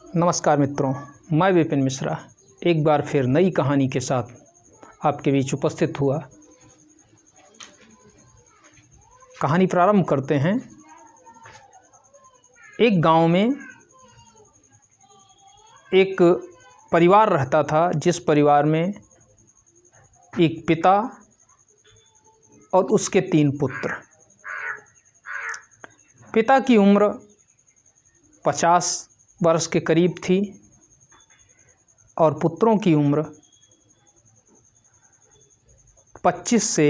नमस्कार मित्रों, मैं विपिन मिश्रा एक बार फिर नई कहानी के साथ आपके बीच उपस्थित हुआ। कहानी प्रारंभ करते हैं। एक गांव में एक परिवार रहता था, जिस परिवार में एक पिता और उसके 3 पुत्र। पिता की उम्र 50 वर्ष के करीब थी और पुत्रों की उम्र 25 से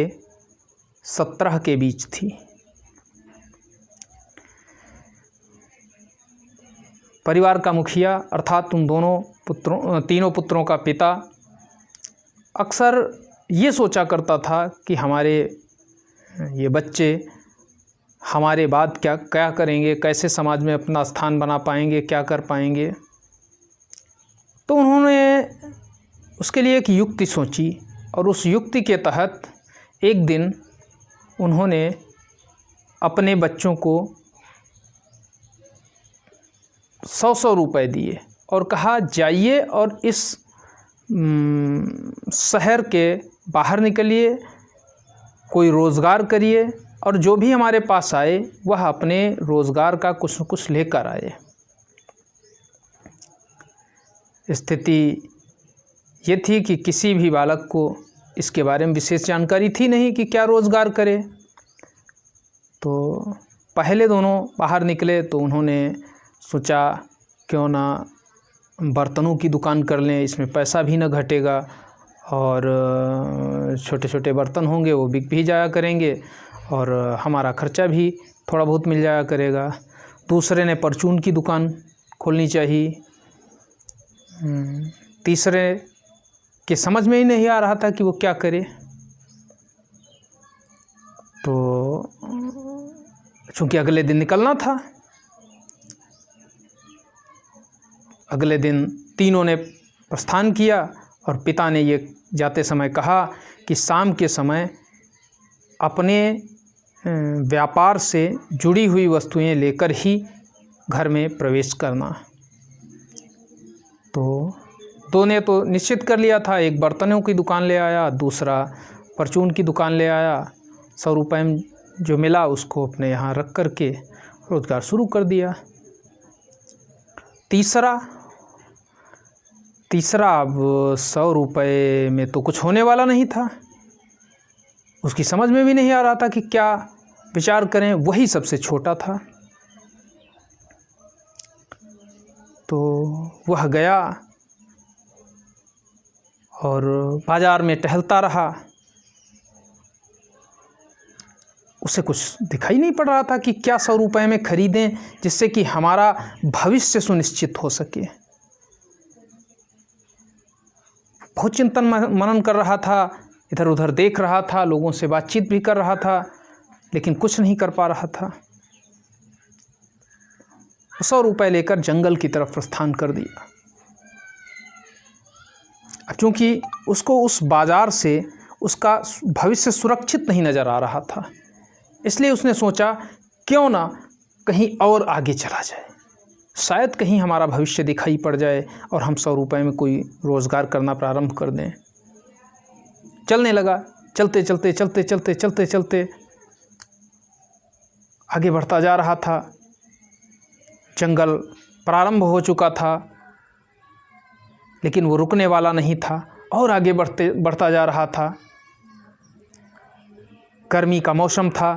17 के बीच थी। परिवार का मुखिया अर्थात उन तीनों पुत्रों का पिता अक्सर ये सोचा करता था कि हमारे ये बच्चे हमारे बाद क्या करेंगे, कैसे समाज में अपना स्थान बना पाएंगे, क्या कर पाएंगे। तो उन्होंने उसके लिए एक युक्ति सोची और उस युक्ति के तहत एक दिन उन्होंने अपने बच्चों को 100-100 रुपए दिए और कहा, जाइए और इस शहर के बाहर निकलिए, कोई रोज़गार करिए और जो भी हमारे पास आए वह अपने रोज़गार का कुछ न कुछ लेकर आए। स्थिति ये थी कि किसी भी बालक को इसके बारे में विशेष जानकारी थी नहीं कि क्या रोज़गार करे। तो पहले दोनों बाहर निकले तो उन्होंने सोचा क्यों ना बर्तनों की दुकान कर लें, इसमें पैसा भी न घटेगा और छोटे छोटे बर्तन होंगे वो बिक भी जाया करेंगे और हमारा खर्चा भी थोड़ा बहुत मिल जाया करेगा। दूसरे ने परचून की दुकान खोलनी चाहिए। तीसरे के समझ में ही नहीं आ रहा था कि वो क्या करे। तो चूँकि अगले दिन निकलना था, अगले दिन तीनों ने प्रस्थान किया और पिता ने ये जाते समय कहा कि शाम के समय अपने व्यापार से जुड़ी हुई वस्तुएं लेकर ही घर में प्रवेश करना। तो दो ने तो निश्चित कर लिया था, एक बर्तनों की दुकान ले आया, दूसरा परचून की दुकान ले आया। 100 रुपये में जो मिला उसको अपने यहाँ रख कर के रोज़गार शुरू कर दिया। तीसरा अब 100 रुपये में तो कुछ होने वाला नहीं था, उसकी समझ में भी नहीं आ रहा था कि क्या विचार करें। वही सबसे छोटा था। तो वह गया और बाज़ार में टहलता रहा। उसे कुछ दिखाई नहीं पड़ रहा था कि क्या 100 रुपये में खरीदें जिससे कि हमारा भविष्य सुनिश्चित हो सके। बहुत चिंतन मनन कर रहा था, इधर उधर देख रहा था, लोगों से बातचीत भी कर रहा था, लेकिन कुछ नहीं कर पा रहा था। 100 रुपये लेकर जंगल की तरफ प्रस्थान कर दिया। अब चूँकि उसको उस बाज़ार से उसका भविष्य सुरक्षित नहीं नज़र आ रहा था, इसलिए उसने सोचा क्यों ना कहीं और आगे चला जाए, शायद कहीं हमारा भविष्य दिखाई पड़ जाए और हम 100 रुपये में कोई रोज़गार करना प्रारंभ कर दें। चलने लगा। चलते आगे बढ़ता जा रहा था। जंगल प्रारंभ हो चुका था, लेकिन वो रुकने वाला नहीं था और आगे बढ़ता जा रहा था। गर्मी का मौसम था,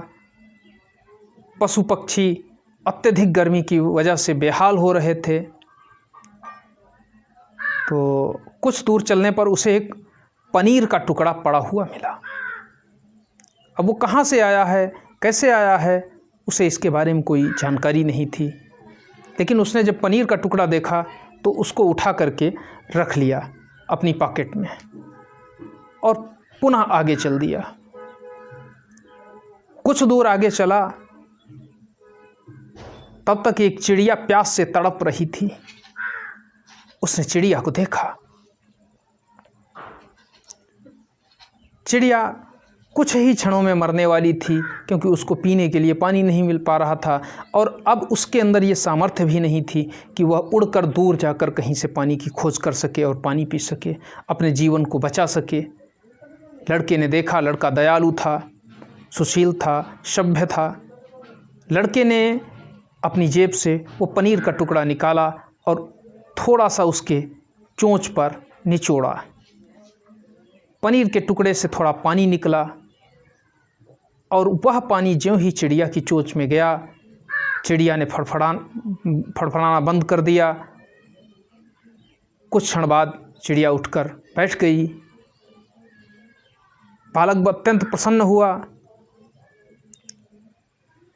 पशु पक्षी अत्यधिक गर्मी की वजह से बेहाल हो रहे थे। तो कुछ दूर चलने पर उसे एक पनीर का टुकड़ा पड़ा हुआ मिला। अब वो कहाँ से आया है, कैसे आया है, उसे इसके बारे में कोई जानकारी नहीं थी, लेकिन उसने जब पनीर का टुकड़ा देखा तो उसको उठा करके रख लिया अपनी पॉकेट में और पुनः आगे चल दिया। कुछ दूर आगे चला, तब तक एक चिड़िया प्यास से तड़प रही थी। उसने चिड़िया को देखा। चिड़िया कुछ ही क्षणों में मरने वाली थी, क्योंकि उसको पीने के लिए पानी नहीं मिल पा रहा था और अब उसके अंदर ये सामर्थ्य भी नहीं थी कि वह उड़कर दूर जाकर कहीं से पानी की खोज कर सके और पानी पी सके, अपने जीवन को बचा सके। लड़के ने देखा, लड़का दयालु था, सुशील था, सभ्य था। लड़के ने अपनी जेब से वो पनीर का टुकड़ा निकाला और थोड़ा सा उसके चोंच पर निचोड़ा। पनीर के टुकड़े से थोड़ा पानी निकला और वह पानी ज्यों ही चिड़िया की चोंच में गया, चिड़िया ने फड़फड़ाना बंद कर दिया। कुछ क्षण बाद चिड़िया उठकर बैठ गई। बालक अत्यंत प्रसन्न हुआ।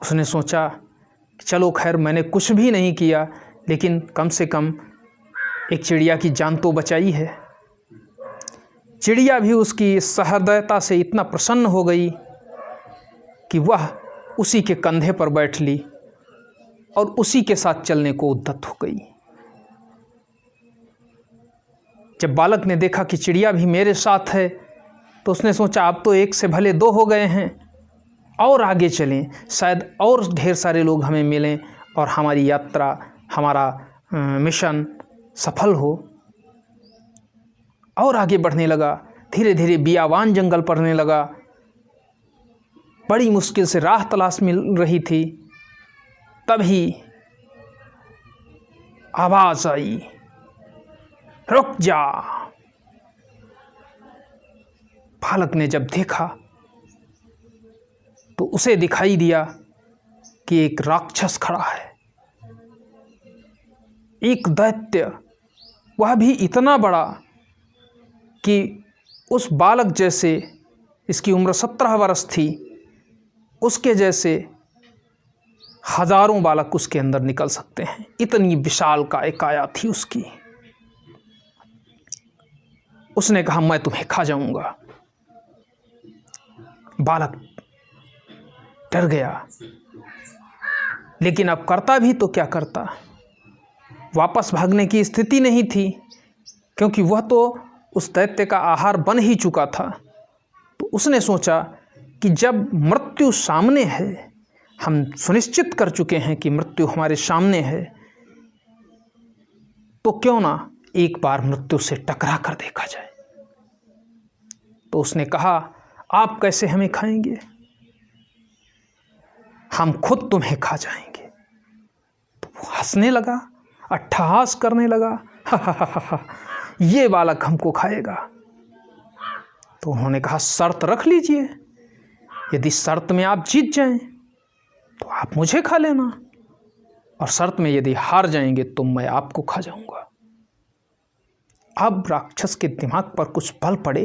उसने सोचा कि चलो खैर, मैंने कुछ भी नहीं किया, लेकिन कम से कम एक चिड़िया की जान तो बचाई है। चिड़िया भी उसकी सहृदयता से इतना प्रसन्न हो गई कि वह उसी के कंधे पर बैठ ली और उसी के साथ चलने को उद्यत हो गई। जब बालक ने देखा कि चिड़िया भी मेरे साथ है, तो उसने सोचा अब तो एक से भले दो हो गए हैं, और आगे चलें, शायद और ढेर सारे लोग हमें मिलें और हमारी यात्रा, हमारा मिशन सफल हो। और आगे बढ़ने लगा। धीरे धीरे बियावान जंगल पड़ने लगा। बड़ी मुश्किल से राह तलाश मिल रही थी। तभी आवाज़ आई, रुक जा। बालक ने जब देखा तो उसे दिखाई दिया कि एक राक्षस खड़ा है, एक दैत्य, वह भी इतना बड़ा कि उस बालक जैसे, इसकी उम्र 17 वर्ष थी, उसके जैसे हजारों बालक उसके अंदर निकल सकते हैं। इतनी विशाल काया थी उसकी। उसने कहा, मैं तुम्हें खा जाऊंगा। बालक डर गया, लेकिन अब करता भी तो क्या करता। वापस भागने की स्थिति नहीं थी, क्योंकि वह तो उस दैत्य का आहार बन ही चुका था। तो उसने सोचा कि जब मृत्यु सामने है, हम सुनिश्चित कर चुके हैं कि मृत्यु हमारे सामने है, तो क्यों ना एक बार मृत्यु से टकरा कर देखा जाए। तो उसने कहा, आप कैसे हमें खाएंगे, हम खुद तुम्हें खा जाएंगे। तो वो हंसने लगा, अट्ठहास करने लगा, हा हा हा हा, ये बालक हमको खाएगा। तो उन्होंने कहा, शर्त रख लीजिए, यदि शर्त में आप जीत जाएं तो आप मुझे खा लेना, और शर्त में यदि हार जाएंगे तो मैं आपको खा जाऊंगा। अब राक्षस के दिमाग पर कुछ बल पड़े।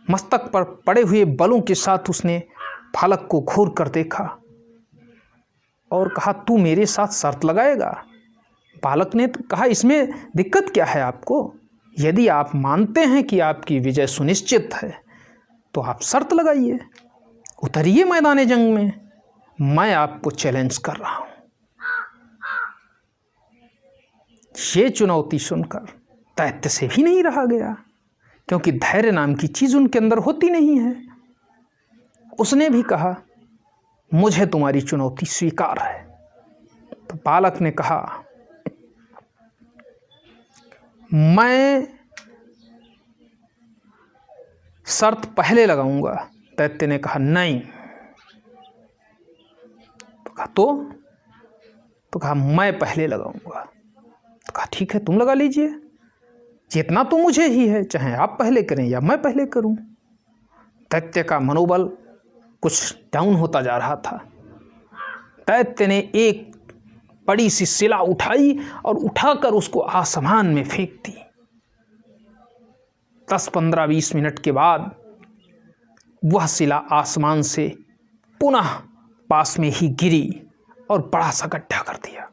मस्तक पर पड़े हुए बलों के साथ उसने बालक को घूर कर देखा और कहा, तू मेरे साथ शर्त लगाएगा। बालक ने कहा, इसमें दिक्कत क्या है आपको? यदि आप मानते हैं कि आपकी विजय सुनिश्चित है तो आप शर्त लगाइए, उतरिए मैदान जंग में, मैं आपको चैलेंज कर रहा हूं। ये चुनौती सुनकर दैत्य से भी नहीं रहा गया, क्योंकि धैर्य नाम की चीज उनके अंदर होती नहीं है। उसने भी कहा, मुझे तुम्हारी चुनौती स्वीकार है। तो बालक ने कहा, मैं शर्त पहले लगाऊंगा। दैत्य ने कहा, नहीं। तो कहा मैं पहले लगाऊंगा। तो कहा ठीक है, तुम लगा लीजिए, जीतना तो मुझे ही है, चाहे आप पहले करें या मैं पहले करूं। दैत्य का मनोबल कुछ डाउन होता जा रहा था। दैत्य ने एक बड़ी सी शिला उठाई और उठाकर उसको आसमान में फेंक दी। 10-15-20 मिनट के बाद वह शिला आसमान से पुनः पास में ही गिरी और बड़ा सा गड्ढा कर दिया।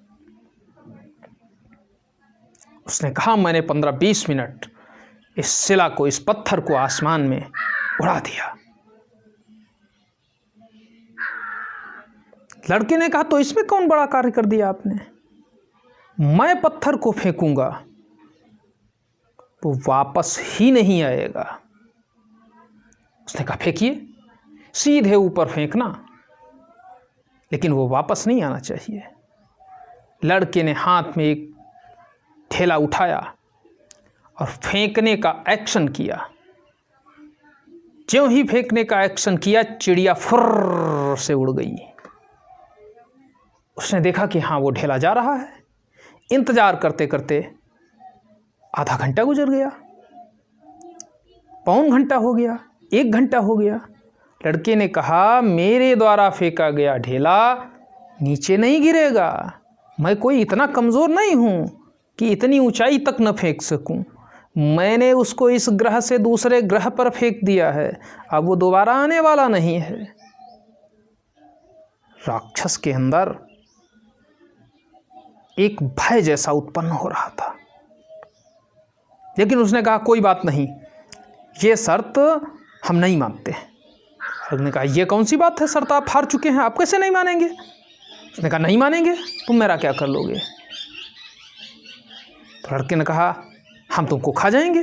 उसने कहा, मैंने 15-20 मिनट इस शिला को, इस पत्थर को आसमान में उड़ा दिया। लड़के ने कहा, तो इसमें कौन बड़ा कार्य कर दिया आपने? मैं पत्थर को फेंकूंगा तो वापस ही नहीं आएगा। उसने कहा फेंकिए, सीधे ऊपर फेंकना, लेकिन वो वापस नहीं आना चाहिए। लड़के ने हाथ में एक ठेला उठाया और फेंकने का एक्शन किया। ज्यों ही फेंकने का एक्शन किया, चिड़िया फुर्र से उड़ गई। उसने देखा कि हाँ वो ढेला जा रहा है। इंतजार करते करते आधा घंटा गुजर गया, पौन घंटा हो गया, 1 घंटा हो गया। लड़के ने कहा मेरे द्वारा फेंका गया ढेला नीचे नहीं गिरेगा, मैं कोई इतना कमज़ोर नहीं हूँ कि इतनी ऊंचाई तक न फेंक सकूं। मैंने उसको इस ग्रह से दूसरे ग्रह पर फेंक दिया है, अब वो दोबारा आने वाला नहीं है। राक्षस के अंदर एक भय जैसा उत्पन्न हो रहा था, लेकिन उसने कहा कोई बात नहीं, ये शर्त हम नहीं मानते। उसने कहा ये कौन सी बात है, शर्त आप हार चुके हैं, आप कैसे नहीं मानेंगे? उसने कहा नहीं मानेंगे, तुम मेरा क्या कर लोगे? तो लड़के ने कहा हम तुमको खा जाएंगे।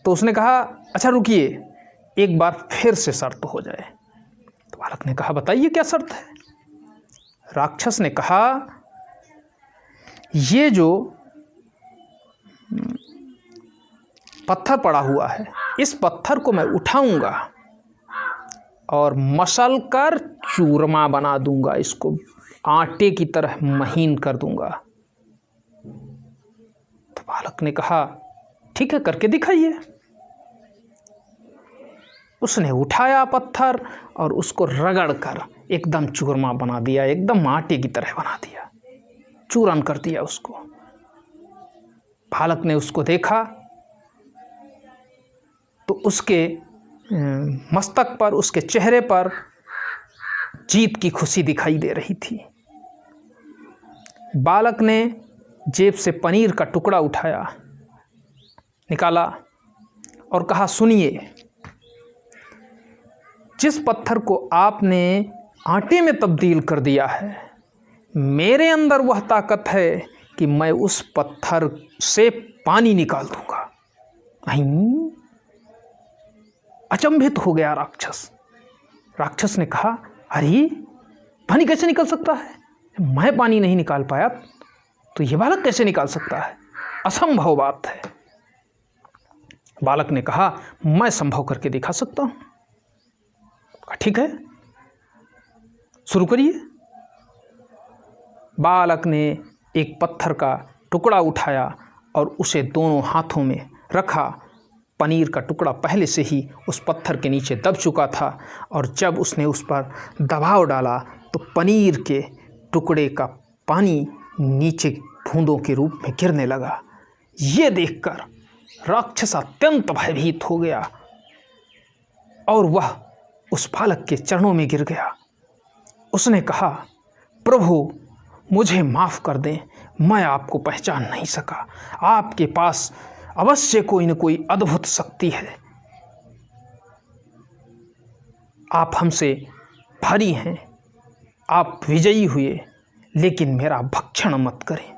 तो उसने कहा अच्छा रुकिए, एक बार फिर से शर्त हो जाए। तो बालक ने कहा बताइए क्या शर्त है? राक्षस ने कहा ये जो पत्थर पड़ा हुआ है, इस पत्थर को मैं उठाऊंगा और मसल कर चूरमा बना दूंगा, इसको आटे की तरह महीन कर दूंगा। तो बालक ने कहा ठीक है, करके दिखाइए। उसने उठाया पत्थर और उसको रगड़कर एकदम चूरमा बना दिया, एकदम आटे की तरह बना दिया, चूरन कर दिया उसको। बालक ने उसको देखा तो उसके मस्तक पर, उसके चेहरे पर जीत की खुशी दिखाई दे रही थी। बालक ने जेब से पनीर का टुकड़ा उठाया, निकाला और कहा सुनिए, जिस पत्थर को आपने आटे में तब्दील कर दिया है, मेरे अंदर वह ताकत है कि मैं उस पत्थर से पानी निकाल दूंगा। अचंभित हो गया राक्षस। राक्षस ने कहा अरे पानी कैसे निकल सकता है? मैं पानी नहीं निकाल पाया तो ये बालक कैसे निकाल सकता है? असंभव बात है। बालक ने कहा मैं संभव करके दिखा सकता हूं। ठीक है, शुरू करिए। बालक ने एक पत्थर का टुकड़ा उठाया और उसे दोनों हाथों में रखा। पनीर का टुकड़ा पहले से ही उस पत्थर के नीचे दब चुका था और जब उसने उस पर दबाव डाला तो पनीर के टुकड़े का पानी नीचे बूंदों के रूप में गिरने लगा। ये देखकर राक्षस अत्यंत भयभीत हो गया और वह उस बालक के चरणों में गिर गया। उसने कहा प्रभु मुझे माफ़ कर दें, मैं आपको पहचान नहीं सका। आपके पास अवश्य कोई न कोई अद्भुत शक्ति है। आप हमसे भारी हैं, आप विजयी हुए, लेकिन मेरा भक्षण मत करें।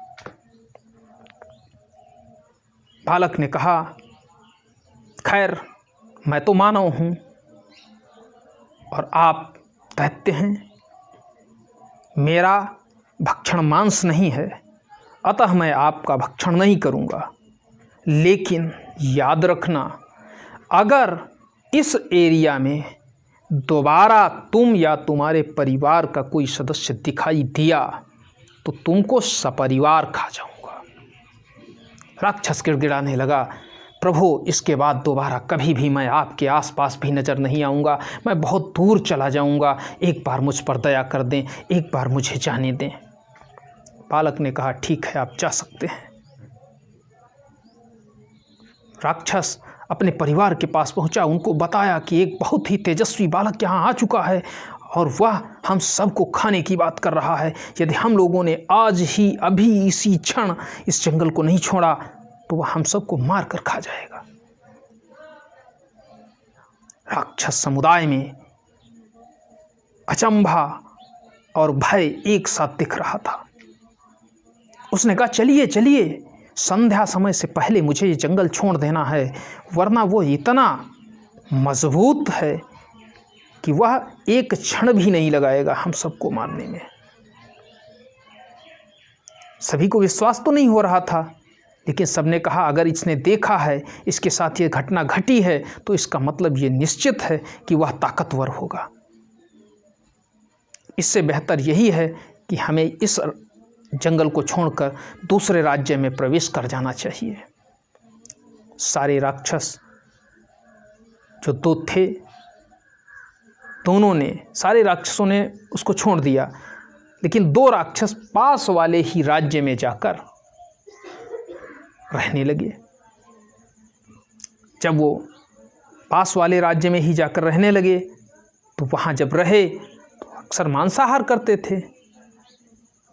बालक ने कहा खैर मैं तो मानव हूँ और आप दैत्य हैं, मेरा भक्षण मांस नहीं है, अतः मैं आपका भक्षण नहीं करूँगा। लेकिन याद रखना, अगर इस एरिया में दोबारा तुम या तुम्हारे परिवार का कोई सदस्य दिखाई दिया तो तुमको सपरिवार खा जाऊंगा। राक्षस गिड़गिड़ाने लगा प्रभु इसके बाद दोबारा कभी भी मैं आपके आसपास भी नज़र नहीं आऊँगा, मैं बहुत दूर चला जाऊँगा, एक बार मुझ पर दया कर दें, एक बार मुझे जाने दें। बालक ने कहा ठीक है, आप जा सकते हैं। राक्षस अपने परिवार के पास पहुंचा, उनको बताया कि एक बहुत ही तेजस्वी बालक यहाँ आ चुका है और वह हम सबको खाने की बात कर रहा है। यदि हम लोगों ने आज ही अभी इसी क्षण इस जंगल को नहीं छोड़ा तो वह हम सबको मार कर खा जाएगा। राक्षस समुदाय में अचंभा और भय एक साथ दिख रहा था। उसने कहा चलिए चलिए, संध्या समय से पहले मुझे ये जंगल छोड़ देना है, वरना वो इतना मजबूत है कि वह एक क्षण भी नहीं लगाएगा हम सबको मारने में। सभी को विश्वास तो नहीं हो रहा था, लेकिन सबने कहा अगर इसने देखा है, इसके साथ ये घटना घटी है, तो इसका मतलब ये निश्चित है कि वह ताकतवर होगा। इससे बेहतर यही है कि हमें इस जंगल को छोड़कर दूसरे राज्य में प्रवेश कर जाना चाहिए। सारे राक्षस जो दो थे, दोनों ने, सारे राक्षसों ने उसको छोड़ दिया, लेकिन 2 राक्षस पास वाले ही राज्य में जाकर रहने लगे। जब वो पास वाले राज्य में ही जाकर रहने लगे तो वहाँ जब रहे तो अक्सर मांसाहार करते थे,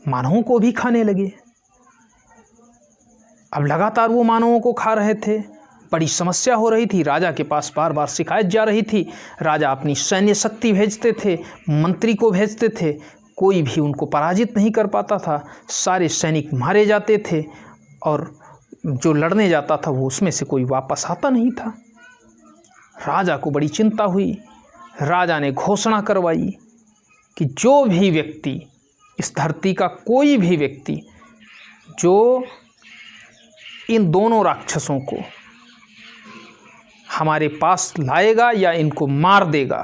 मानवों को भी खाने लगे। अब लगातार वो मानवों को खा रहे थे, बड़ी समस्या हो रही थी। राजा के पास बार बार शिकायत जा रही थी। राजा अपनी सैन्य शक्ति भेजते थे, मंत्री को भेजते थे, कोई भी उनको पराजित नहीं कर पाता था। सारे सैनिक मारे जाते थे और जो लड़ने जाता था वो उसमें से कोई वापस आता नहीं था। राजा को बड़ी चिंता हुई। राजा ने घोषणा करवाई कि जो भी व्यक्ति, इस धरती का कोई भी व्यक्ति जो इन दोनों राक्षसों को हमारे पास लाएगा या इनको मार देगा,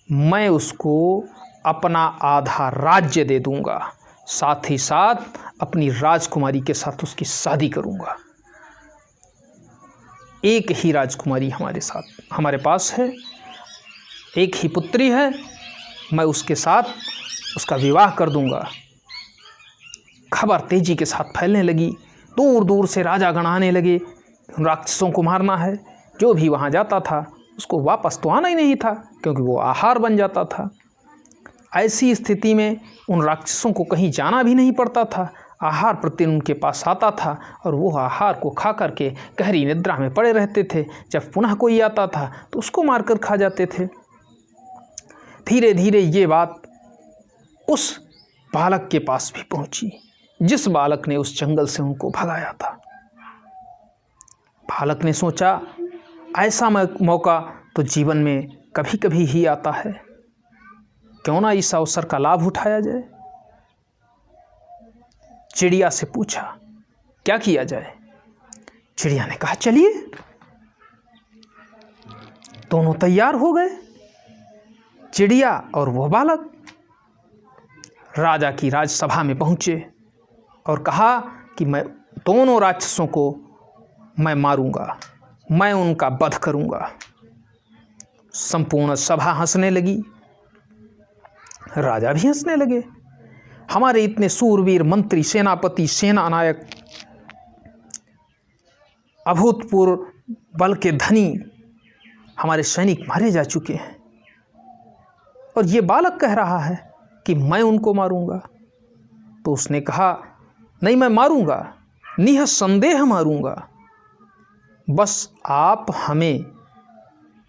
मैं उसको अपना आधा राज्य दे दूंगा, साथ ही साथ अपनी राजकुमारी के साथ उसकी शादी करूंगा। एक ही राजकुमारी हमारे पास है, एक ही पुत्री है, मैं उसके साथ उसका विवाह कर दूंगा। खबर तेजी के साथ फैलने लगी। दूर दूर से राजागण आने लगे, राक्षसों को मारना है। जो भी वहाँ जाता था उसको वापस तो आना ही नहीं था, क्योंकि वो आहार बन जाता था। ऐसी स्थिति में उन राक्षसों को कहीं जाना भी नहीं पड़ता था। आहार प्रतिदिन उनके पास आता था और वो आहार को खा करके गहरी निद्रा में पड़े रहते थे। जब पुनः कोई आता था तो उसको मारकर खा जाते थे। धीरे धीरे ये बात उस बालक के पास भी पहुंची, जिस बालक ने उस जंगल से उनको भगाया था। बालक ने सोचा ऐसा मौका तो जीवन में कभी कभी ही आता है, क्यों ना इस अवसर का लाभ उठाया जाए। चिड़िया से पूछा क्या किया जाए। चिड़िया ने कहा चलिए। दोनों तैयार हो गए, चिड़िया और वो बालक। राजा की राजसभा में पहुंचे और कहा कि मैं दोनों राक्षसों को मैं मारूंगा, मैं उनका वध करूंगा। संपूर्ण सभा हंसने लगी, राजा भी हंसने लगे। हमारे इतने सूरवीर मंत्री, सेनापति, सेना नायक, अभूतपूर्व बल के धनी हमारे सैनिक मारे जा चुके हैं, और ये बालक कह रहा है कि मैं उनको मारूंगा। तो उसने कहा नहीं, मैं मारूंगा, निःसंदेह मारूंगा, बस आप हमें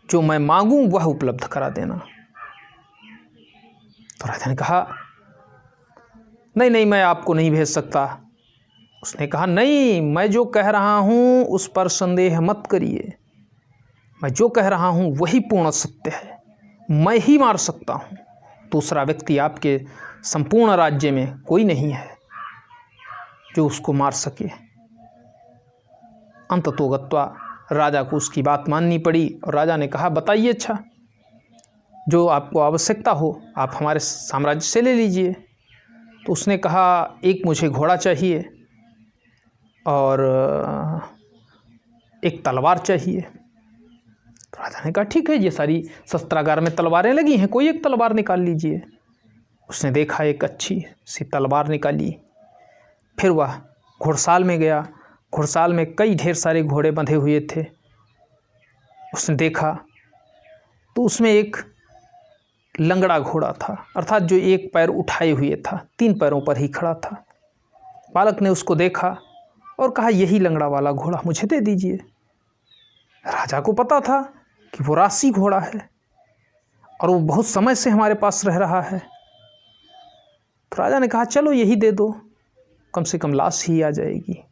जो मैं मांगूं वह उपलब्ध करा देना। तो राजा ने कहा नहीं नहीं, मैं आपको नहीं भेज सकता। उसने कहा नहीं, मैं जो कह रहा हूं उस पर संदेह मत करिए, मैं जो कह रहा हूं वही पूर्ण सत्य है, मैं ही मार सकता हूं। दूसरा व्यक्ति आपके संपूर्ण राज्य में कोई नहीं है जो उसको मार सके। अंततोगत्वा राजा को उसकी बात माननी पड़ी और राजा ने कहा बताइए, अच्छा जो आपको आवश्यकता हो आप हमारे साम्राज्य से ले लीजिए। तो उसने कहा एक मुझे घोड़ा चाहिए और एक तलवार चाहिए। तो राजा ने कहा ठीक है, ये सारी शस्त्रागार में तलवारें लगी हैं, कोई एक तलवार निकाल लीजिए। उसने देखा, एक अच्छी सी तलवार निकाली। फिर वह घुड़साल में गया। घुड़साल में कई ढेर सारे घोड़े बंधे हुए थे। उसने देखा तो उसमें एक लंगड़ा घोड़ा था, अर्थात जो एक पैर उठाए हुए था, 3 पैरों पर ही खड़ा था। बालक ने उसको देखा और कहा यही लंगड़ा वाला घोड़ा मुझे दे दीजिए। राजा को पता था कि वो राशि घोड़ा है और वो बहुत समय से हमारे पास रह रहा है। तो राजा ने कहा चलो यही दे दो, कम से कम लाश ही आ जाएगी।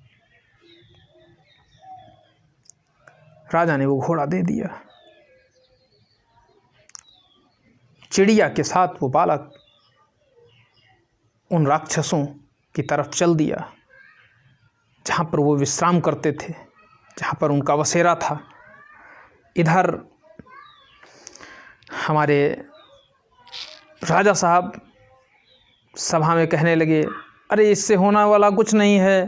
राजा ने वो घोड़ा दे दिया। चिड़िया के साथ वो बालक उन राक्षसों की तरफ चल दिया जहाँ पर वो विश्राम करते थे, जहाँ पर उनका बसेरा था। इधर हमारे राजा साहब सभा में कहने लगे, अरे इससे होने वाला कुछ नहीं है।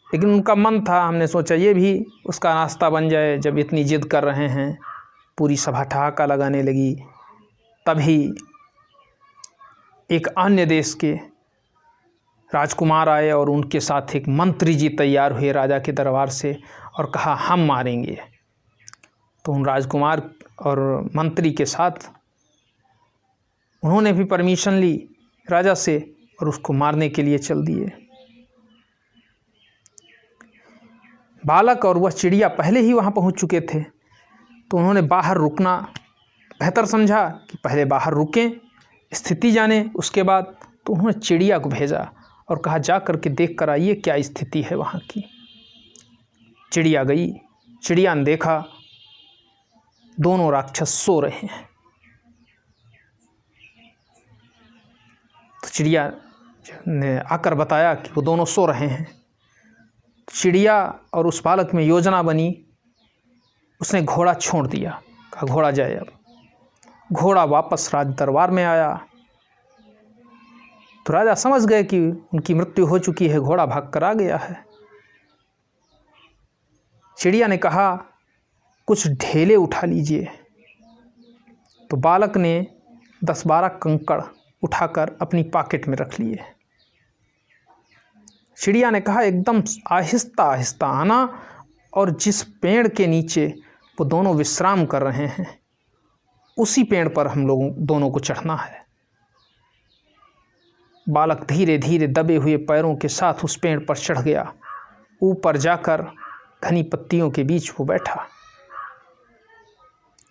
लेकिन उनका मन था, हमने सोचा ये भी उसका नाश्ता बन जाए। जब इतनी जिद कर रहे हैं, पूरी सभा ठहाका लगाने लगी। तभी एक अन्य देश के राजकुमार आए और उनके साथ एक मंत्री जी तैयार हुए राजा के दरबार से और कहा हम मारेंगे। तो उन राजकुमार और मंत्री के साथ उन्होंने भी परमिशन ली राजा से और उसको मारने के लिए चल दिए। बालक और वह चिड़िया पहले ही वहाँ पहुँच चुके थे, तो उन्होंने बाहर रुकना बेहतर समझा कि पहले बाहर रुकें, स्थिति जाने, उसके बाद तो उन्होंने चिड़िया को भेजा और कहा जा कर के देख कर आइए क्या स्थिति है वहाँ की। चिड़िया गई। चिड़िया ने देखा दोनों राक्षस सो रहे हैं। तो चिड़िया ने आकर बताया कि वो दोनों सो रहे हैं। चिड़िया और उस बालक में योजना बनी, उसने घोड़ा छोड़ दिया, कहा घोड़ा जाए। अब घोड़ा वापस राज दरबार में आया तो राजा समझ गए कि उनकी मृत्यु हो चुकी है, घोड़ा भाग कर आ गया है। चिड़िया ने कहा कुछ ढेले उठा लीजिए। तो बालक ने 10-12 कंकड़ उठाकर अपनी पॉकेट में रख लिए। चिड़िया ने कहा एकदम आहिस्ता आहिस्ता आना और जिस पेड़ के नीचे वो दोनों विश्राम कर रहे हैं उसी पेड़ पर हम लोगों दोनों को चढ़ना है। बालक धीरे धीरे दबे हुए पैरों के साथ उस पेड़ पर चढ़ गया। ऊपर जाकर घनी पत्तियों के बीच वो बैठा।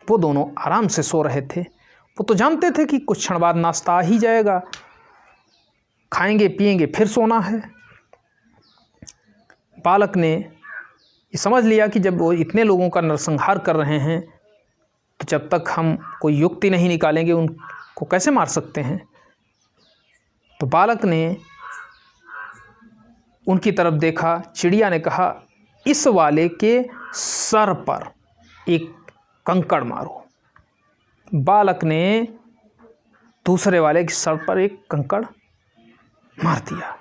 वो दोनों आराम से सो रहे थे। वो तो जानते थे कि कुछ क्षण बाद नाश्ता आ ही जाएगा, खाएंगे पिएंगे फिर सोना है। बालक ने ये समझ लिया कि जब वो इतने लोगों का नरसंहार कर रहे हैं तो जब तक हम कोई युक्ति नहीं निकालेंगे उनको कैसे मार सकते हैं। तो बालक ने उनकी तरफ देखा। चिड़िया ने कहा इस वाले के सर पर एक कंकड़ मारो। बालक ने दूसरे वाले के सर पर एक कंकड़ मार दिया।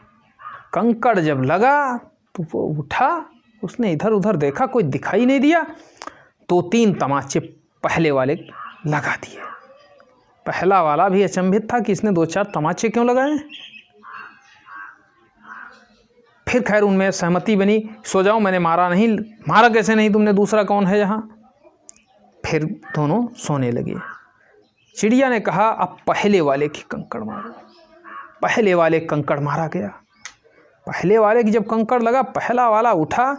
कंकड़ जब लगा तो वो उठा, उसने इधर उधर देखा, कोई दिखाई नहीं दिया। 2-3 तमाचे पहले वाले लगा दिए। पहला वाला भी अचंभित था कि इसने 2-4 तमाचे क्यों लगाए। फिर खैर उनमें सहमति बनी, सो जाओ, मैंने मारा नहीं। मारा कैसे नहीं तुमने, दूसरा कौन है यहाँ। फिर दोनों सोने लगे। चिड़िया ने कहा अब पहले वाले की कंकड़ मारो। पहले वाले कंकड़ मारा गया। पहले वाले की जब कंकड़ लगा, पहला वाला उठा,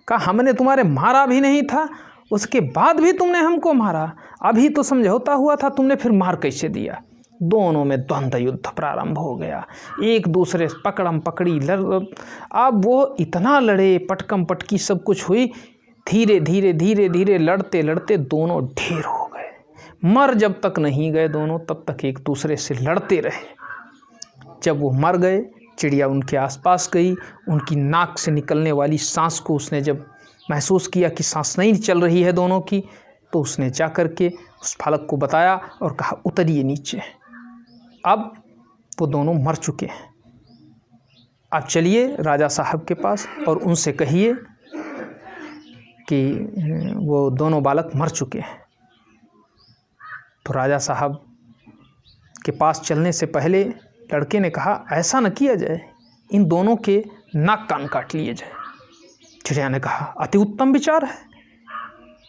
कहा हमने तुम्हारे मारा भी नहीं था, उसके बाद भी तुमने हमको मारा। अभी तो समझौता हुआ था, तुमने फिर मार कैसे दिया। दोनों में द्वंद्व युद्ध प्रारंभ हो गया। एक दूसरे पकड़म पकड़ी अब वो इतना लड़े, पटकम पटकी सब कुछ हुई। धीरे धीरे धीरे धीरे लड़ते लड़ते दोनों ढेर हो गए। मर जब तक नहीं गए दोनों, तब तक एक दूसरे से लड़ते रहे। जब वो मर गए, चिड़िया उनके आसपास गई। उनकी नाक से निकलने वाली सांस को उसने जब महसूस किया कि सांस नहीं चल रही है दोनों की, तो उसने जा कर के उस बालक को बताया और कहा उतरिए नीचे। अब वो दोनों मर चुके हैं। अब चलिए राजा साहब के पास और उनसे कहिए कि वो दोनों बालक मर चुके हैं। तो राजा साहब के पास चलने से पहले लड़के ने कहा ऐसा न किया जाए, इन दोनों के नाक कान काट लिए जाए। चिड़िया ने कहा अति उत्तम विचार है,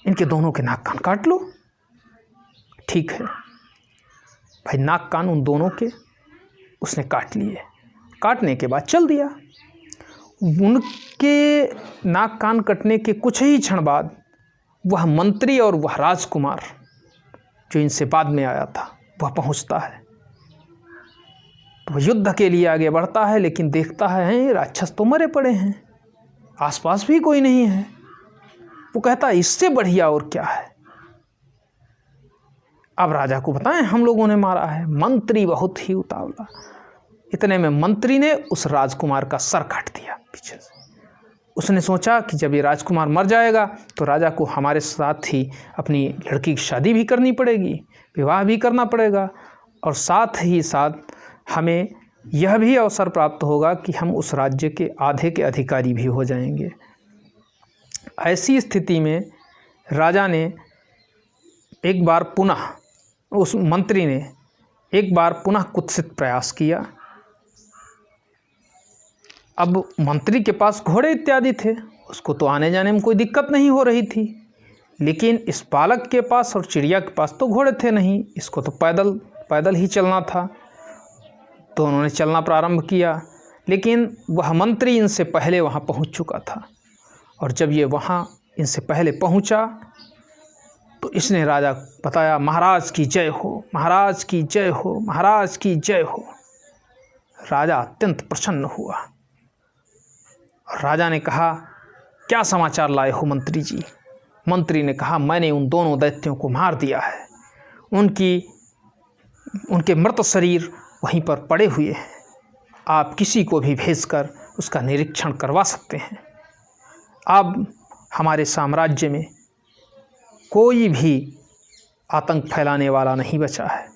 इनके दोनों के नाक कान काट लो। ठीक है भाई, नाक कान उन दोनों के उसने काट लिए। काटने के बाद चल दिया। उनके नाक कान कटने के कुछ ही क्षण बाद वह मंत्री और वह राजकुमार जो इनसे बाद में आया था वह पहुंचता है। तो वह युद्ध के लिए आगे बढ़ता है, लेकिन देखता है राक्षस तो मरे पड़े हैं, आसपास भी कोई नहीं है। वो कहता इससे बढ़िया और क्या है। अब राजा को बताएं हम लोगों ने मारा है। मंत्री बहुत ही उतावला। इतने में मंत्री ने उस राजकुमार का सर काट दिया पीछे से। उसने सोचा कि जब ये राजकुमार मर जाएगा तो राजा को हमारे साथ ही अपनी लड़की की शादी भी करनी पड़ेगी, विवाह भी करना पड़ेगा, और साथ ही साथ हमें यह भी अवसर प्राप्त होगा कि हम उस राज्य के आधे के अधिकारी भी हो जाएंगे। ऐसी स्थिति में राजा ने एक बार पुनः, उस मंत्री ने एक बार पुनः कुत्सित प्रयास किया। अब मंत्री के पास घोड़े इत्यादि थे, उसको तो आने जाने में कोई दिक्कत नहीं हो रही थी, लेकिन इस बालक के पास और चिड़िया के पास तो घोड़े थे नहीं, इसको तो पैदल ही चलना था। तो उन्होंने चलना प्रारंभ किया, लेकिन वह मंत्री इनसे पहले वहाँ पहुँच चुका था, और जब ये वहाँ इनसे पहले पहुँचा तो इसने राजा बताया, महाराज की जय हो, महाराज की जय हो, महाराज की जय हो। राजा अत्यंत प्रसन्न हुआ और राजा ने कहा, क्या समाचार लाए हो मंत्री जी। मंत्री ने कहा, मैंने उन दोनों दैत्यों को मार दिया है, उनके मृत शरीर वहीं पर पड़े हुए हैं, आप किसी को भी भेजकर उसका निरीक्षण करवा सकते हैं। अब हमारे साम्राज्य में कोई भी आतंक फैलाने वाला नहीं बचा है।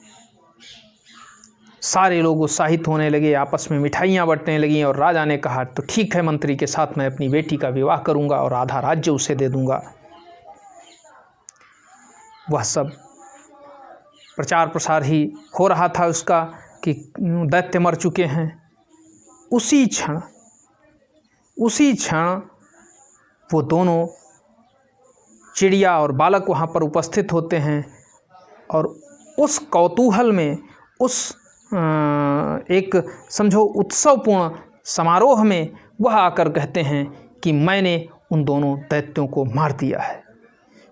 सारे लोग उत्साहित होने लगे, आपस में मिठाइयाँ बंटने लगीं, और राजा ने कहा, तो ठीक है मंत्री के साथ मैं अपनी बेटी का विवाह करूँगा और आधा राज्य उसे दे दूँगा। वह सब प्रचार प्रसार ही हो रहा था उसका कि दैत्य मर चुके हैं। उसी क्षण वो दोनों चिड़िया और बालक वहाँ पर उपस्थित होते हैं, और उस कौतूहल में, उस एक समझो उत्सवपूर्ण समारोह में वह आकर कहते हैं कि मैंने उन दोनों दैत्यों को मार दिया है।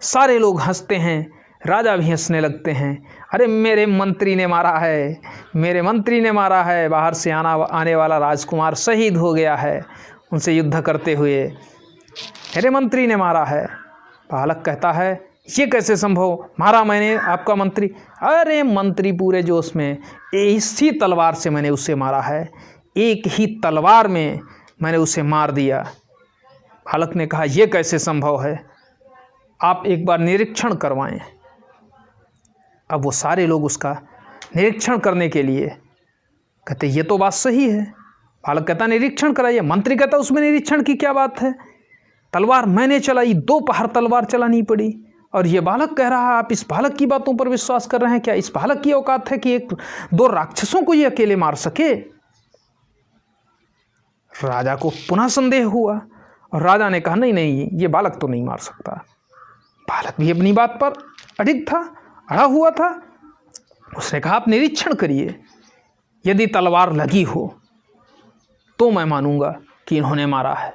सारे लोग हंसते हैं, राजा भी हंसने लगते हैं। अरे मेरे मंत्री ने मारा है, मेरे मंत्री ने मारा है, बाहर से आने वाला राजकुमार शहीद हो गया है उनसे युद्ध करते हुए, मेरे मंत्री ने मारा है। बालक कहता है, ये कैसे संभव, मारा मैंने आपका मंत्री। अरे मंत्री पूरे जोश में, इसी तलवार से मैंने उसे मारा है, एक ही तलवार में मैंने उसे मार दिया। बालक ने कहा, यह कैसे संभव है, आप एक बार निरीक्षण करवाएं। अब वो सारे लोग उसका निरीक्षण करने के लिए कहते, ये तो बात सही है। बालक कहता, निरीक्षण कराइए। मंत्री कहता, उसमें निरीक्षण की क्या बात है, तलवार मैंने चलाई, 2 पहर तलवार चलानी पड़ी। और ये बालक कह रहा है, आप इस बालक की बातों पर विश्वास कर रहे हैं क्या? इस बालक की औकात है कि 1-2 राक्षसों को ये अकेले मार सके? राजा को पुनः संदेह हुआ और राजा ने कहा, नहीं, ये बालक तो नहीं मार सकता। बालक भी अपनी बात पर अडिग था, अड़ा हुआ था। उसने कहा, आप निरीक्षण करिए, यदि तलवार लगी हो तो मैं मानूंगा कि इन्होंने मारा है।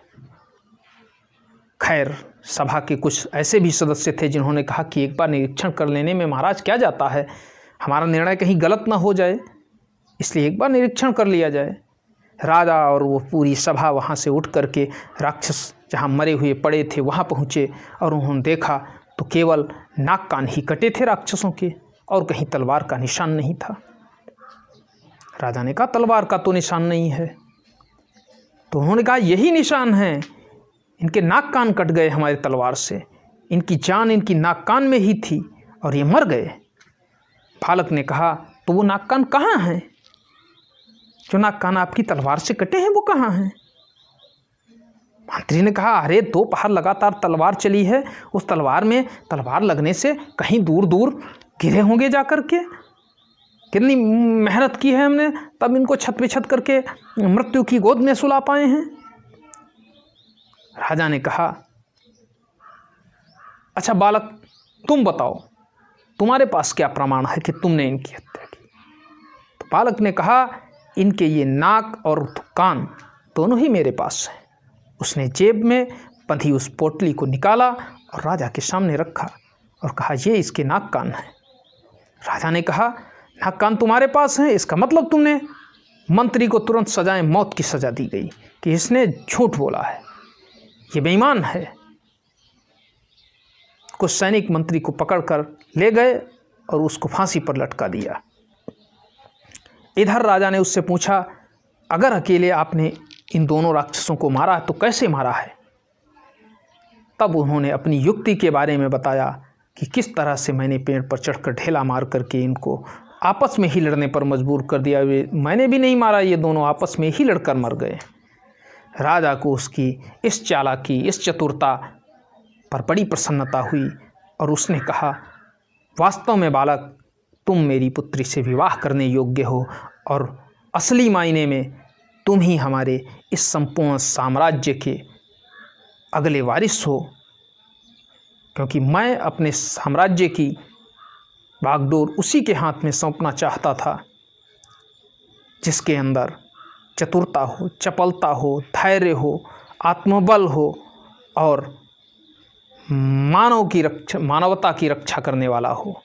खैर, सभा के कुछ ऐसे भी सदस्य थे जिन्होंने कहा कि एक बार निरीक्षण कर लेने में महाराज क्या जाता है, हमारा निर्णय कहीं गलत ना हो जाए, इसलिए एक बार निरीक्षण कर लिया जाए। राजा और वो पूरी सभा वहाँ से उठ करके राक्षस जहाँ मरे हुए पड़े थे वहाँ पहुँचे, और उन्होंने देखा तो केवल नाक कान ही कटे थे राक्षसों के, और कहीं तलवार का निशान नहीं था। राजा ने कहा, तलवार का तो निशान नहीं है। तो उन्होंने कहा, यही निशान है, इनके नाक कान कट गए हमारी तलवार से, इनकी जान इनकी नाक कान में ही थी और ये मर गए। बालक ने कहा, तो वो नाक कान कहाँ हैं? जो नाक कान आपकी तलवार से कटे हैं वो कहाँ हैं? मंत्री ने कहा, अरे 2 पहर लगातार तलवार चली है, उस तलवार में तलवार लगने से कहीं दूर दूर गिरे होंगे जा कर के, कितनी मेहनत की है हमने, तब इनको छत पे छत करके मृत्यु की गोद में सुला पाए हैं। राजा ने कहा, अच्छा बालक तुम बताओ, तुम्हारे पास क्या प्रमाण है कि तुमने इनकी हत्या की? तो बालक ने कहा, इनके ये नाक और कान दोनों ही मेरे पास हैं। उसने जेब में बंधी उस पोटली को निकाला और राजा के सामने रखा और कहा, ये इसके नाक कान हैं। राजा ने कहा, नाक कान तुम्हारे पास हैं, इसका मतलब तुमने? मंत्री को तुरंत सजाए मौत की सज़ा दी गई कि इसने झूठ बोला है, ये बेईमान है। कुछ सैनिक मंत्री को पकड़कर ले गए और उसको फांसी पर लटका दिया। इधर राजा ने उससे पूछा, अगर अकेले आपने इन दोनों राक्षसों को मारा तो कैसे मारा है? तब उन्होंने अपनी युक्ति के बारे में बताया कि किस तरह से मैंने पेड़ पर चढ़कर ढेला मार करके इनको आपस में ही लड़ने पर मजबूर कर दिया। मैंने भी नहीं मारा, ये दोनों आपस में ही लड़कर मर गए। राजा को उसकी इस चालाकी, इस चतुरता पर बड़ी प्रसन्नता हुई और उसने कहा, वास्तव में बालक, तुम मेरी पुत्री से विवाह करने योग्य हो और असली मायने में तुम ही हमारे इस संपूर्ण साम्राज्य के अगले वारिस हो, क्योंकि मैं अपने साम्राज्य की बागडोर उसी के हाथ में सौंपना चाहता था जिसके अंदर चतुरता हो, चपलता हो, धैर्य हो, आत्मबल हो और मानवता की रक्षा करने वाला हो।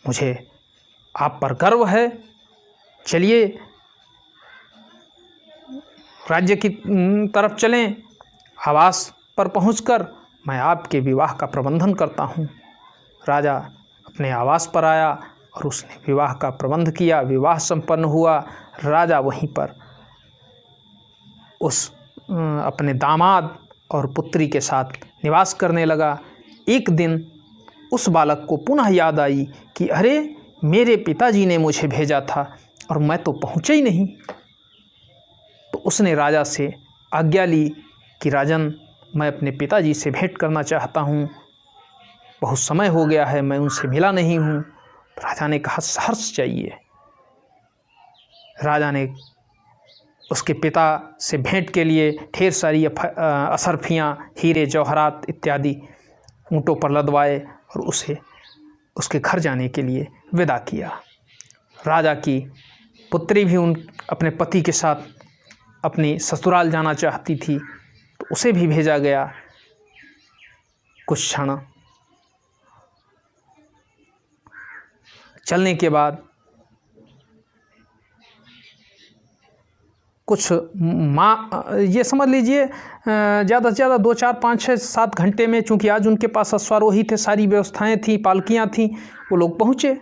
मुझे आप पर गर्व है। चलिए राज्य की तरफ चलें। आवास पर पहुंचकर मैं आपके विवाह का प्रबंधन करता हूं। राजा अपने आवास पर आया और उसने विवाह का प्रबंध किया। विवाह संपन्न हुआ। राजा वहीं पर उस अपने दामाद और पुत्री के साथ निवास करने लगा। एक दिन उस बालक को पुनः याद आई कि अरे, मेरे पिताजी ने मुझे भेजा था और मैं तो पहुँचा ही नहीं। तो उसने राजा से आज्ञा ली कि राजन, मैं अपने पिताजी से भेंट करना चाहता हूँ, बहुत समय हो गया है, मैं उनसे मिला नहीं हूँ। राजा ने कहा, सहर्ष चाहिए। राजा ने उसके पिता से भेंट के लिए ढेर सारी असरफियाँ, हीरे जवाहरात इत्यादि ऊँटों पर लदवाए और उसे उसके घर जाने के लिए विदा किया। राजा की पुत्री भी अपने पति के साथ अपनी ससुराल जाना चाहती थी, तो उसे भी भेजा गया। कुछ क्षण चलने के बाद कुछ ये समझ लीजिए ज़्यादा से ज़्यादा 2, 4, 5, 6, 7 घंटे में, चूँकि आज उनके पास अश्वारोही थे, सारी व्यवस्थाएं थी, पालकियां थीं, वो लोग पहुँचे।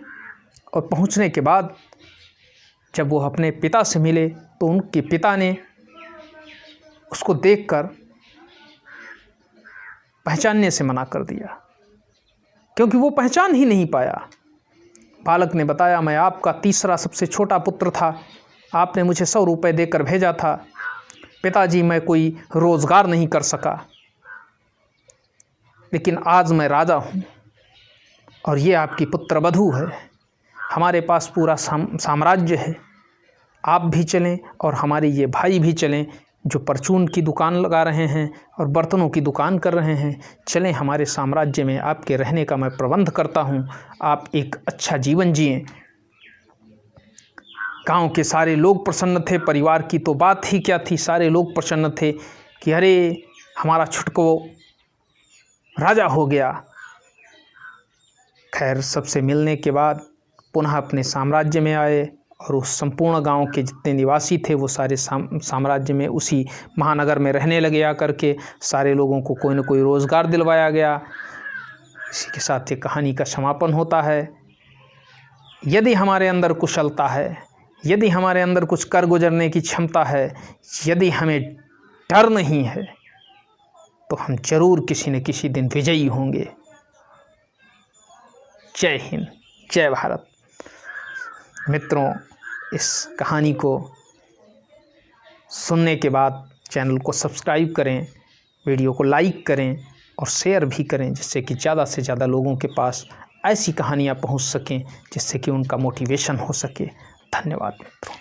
और पहुँचने के बाद जब वो अपने पिता से मिले तो उनके पिता ने उसको देखकर पहचानने से मना कर दिया, क्योंकि वो पहचान ही नहीं पाया। बालक ने बताया, मैं आपका तीसरा सबसे छोटा पुत्र था, आपने मुझे 100 रुपये देकर भेजा था। पिताजी, मैं कोई रोज़गार नहीं कर सका, लेकिन आज मैं राजा हूँ और ये आपकी पुत्रवधू है। हमारे पास पूरा साम्राज्य है। आप भी चलें और हमारे ये भाई भी चलें जो परचून की दुकान लगा रहे हैं और बर्तनों की दुकान कर रहे हैं। चलें हमारे साम्राज्य में, आपके रहने का मैं प्रबंध करता हूँ, आप एक अच्छा जीवन जिएं। गांव के सारे लोग प्रसन्न थे। परिवार की तो बात ही क्या थी, सारे लोग प्रसन्न थे कि अरे, हमारा छुटको राजा हो गया। खैर, सबसे मिलने के बाद पुनः अपने साम्राज्य में आए और उस संपूर्ण गांव के जितने निवासी थे वो सारे साम्राज्य में, उसी महानगर में रहने लगे। आकर के सारे लोगों को कोई न कोई रोज़गार दिलवाया गया। इसी के साथ ये कहानी का समापन होता है। यदि हमारे अंदर कुशलता है, यदि हमारे अंदर कुछ कर गुजरने की क्षमता है, यदि हमें डर नहीं है, तो हम जरूर किसी न किसी दिन विजयी होंगे। जय हिंद, जय भारत। मित्रों, इस कहानी को सुनने के बाद चैनल को सब्सक्राइब करें, वीडियो को लाइक करें और शेयर भी करें, जिससे कि ज़्यादा से ज़्यादा लोगों के पास ऐसी कहानियाँ पहुंच सकें जिससे कि उनका मोटिवेशन हो सके। धन्यवाद मित्रों।